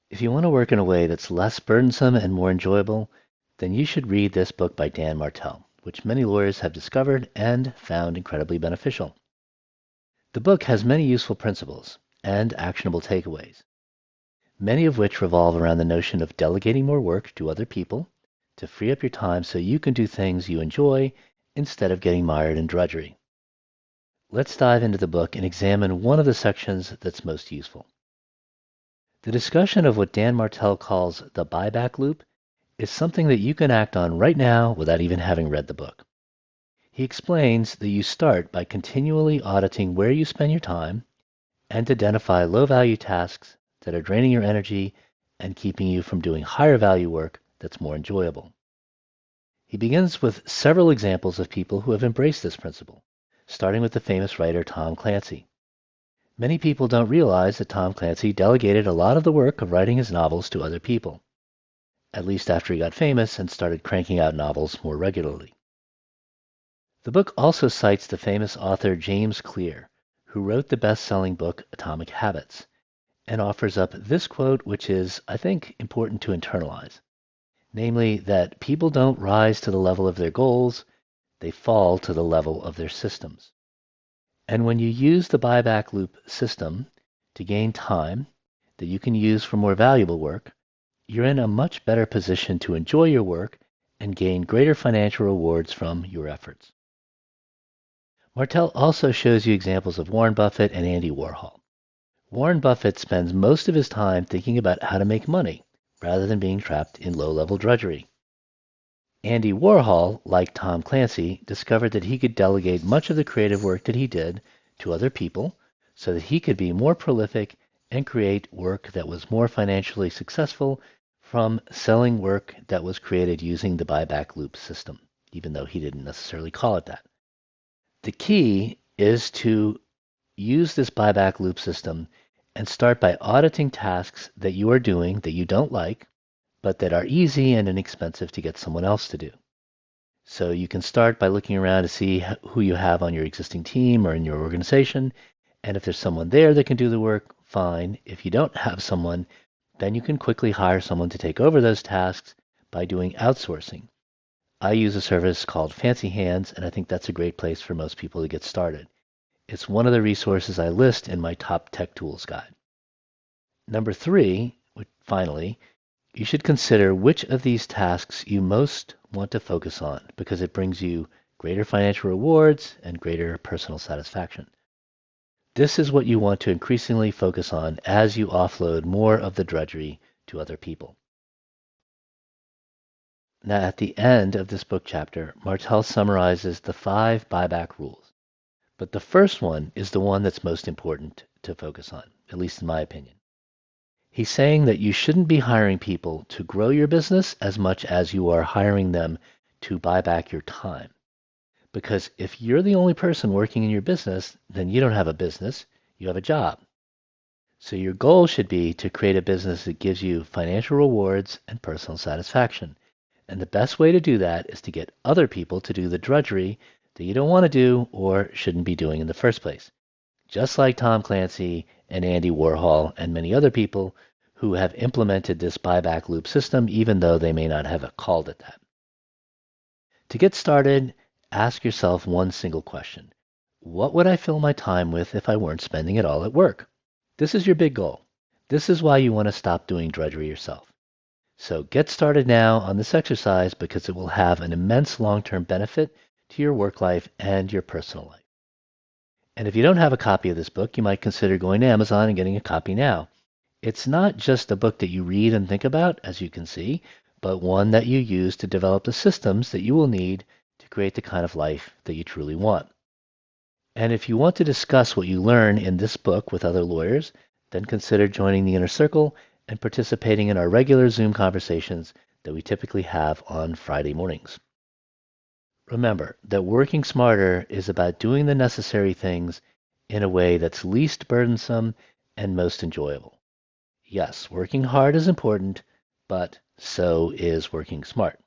If you want to work in a way that's less burdensome and more enjoyable, then you should read this book by Dan Martell, which many lawyers have discovered and found incredibly beneficial. The book has many useful principles and actionable takeaways, many of which revolve around the notion of delegating more work to other people to free up your time so you can do things you enjoy instead of getting mired in drudgery. Let's dive into the book and examine one of the sections that's most useful. The discussion of what Dan Martell calls the buyback loop is something that you can act on right now without even having read the book. He explains that you start by continually auditing where you spend your time and identify low-value tasks that are draining your energy and keeping you from doing higher-value work that's more enjoyable. He begins with several examples of people who have embraced this principle, starting with the famous writer Tom Clancy. Many people don't realize that Tom Clancy delegated a lot of the work of writing his novels to other people, at least after he got famous and started cranking out novels more regularly. The book also cites the famous author James Clear, who wrote the best-selling book Atomic Habits, and offers up this quote, which is, I think, important to internalize, namely that people don't rise to the level of their goals, they fall to the level of their systems. And when you use the buyback loop system to gain time that you can use for more valuable work, you're in a much better position to enjoy your work and gain greater financial rewards from your efforts. Martell also shows you examples of Warren Buffett and Andy Warhol. Warren Buffett spends most of his time thinking about how to make money rather than being trapped in low-level drudgery. Andy Warhol, like Tom Clancy, discovered that he could delegate much of the creative work that he did to other people so that he could be more prolific and create work that was more financially successful from selling work that was created using the buyback loop system, even though he didn't necessarily call it that. The key is to use this buyback loop system and start by auditing tasks that you are doing that you don't like, but that are easy and inexpensive to get someone else to do. So you can start by looking around to see who you have on your existing team or in your organization, and if there's someone there that can do the work, fine. If you don't have someone, then you can quickly hire someone to take over those tasks by doing outsourcing. I use a service called Fancy Hands, and I think that's a great place for most people to get started. It's one of the resources I list in my top tech tools guide. Number 3, finally, you should consider which of these tasks you most want to focus on because it brings you greater financial rewards and greater personal satisfaction. This is what you want to increasingly focus on as you offload more of the drudgery to other people. Now, at the end of this book chapter, Martell summarizes the 5 buyback rules. But the first one is the one that's most important to focus on, at least in my opinion. He's saying that you shouldn't be hiring people to grow your business as much as you are hiring them to buy back your time. Because if you're the only person working in your business, then you don't have a business, you have a job. So your goal should be to create a business that gives you financial rewards and personal satisfaction. And the best way to do that is to get other people to do the drudgery that you don't want to do or shouldn't be doing in the first place. Just like Tom Clancy and Andy Warhol and many other people who have implemented this buyback loop system, even though they may not have called it that. To get started, ask yourself one single question. What would I fill my time with if I weren't spending it all at work? This is your big goal. This is why you want to stop doing drudgery yourself. So get started now on this exercise because it will have an immense long-term benefit to your work life and your personal life. And if you don't have a copy of this book, you might consider going to Amazon and getting a copy now. It's not just a book that you read and think about, as you can see, but one that you use to develop the systems that you will need to create the kind of life that you truly want. And if you want to discuss what you learn in this book with other lawyers, then consider joining the Inner Circle and participating in our regular Zoom conversations that we typically have on Friday mornings. Remember that working smarter is about doing the necessary things in a way that's least burdensome and most enjoyable. Yes, working hard is important, but so is working smart.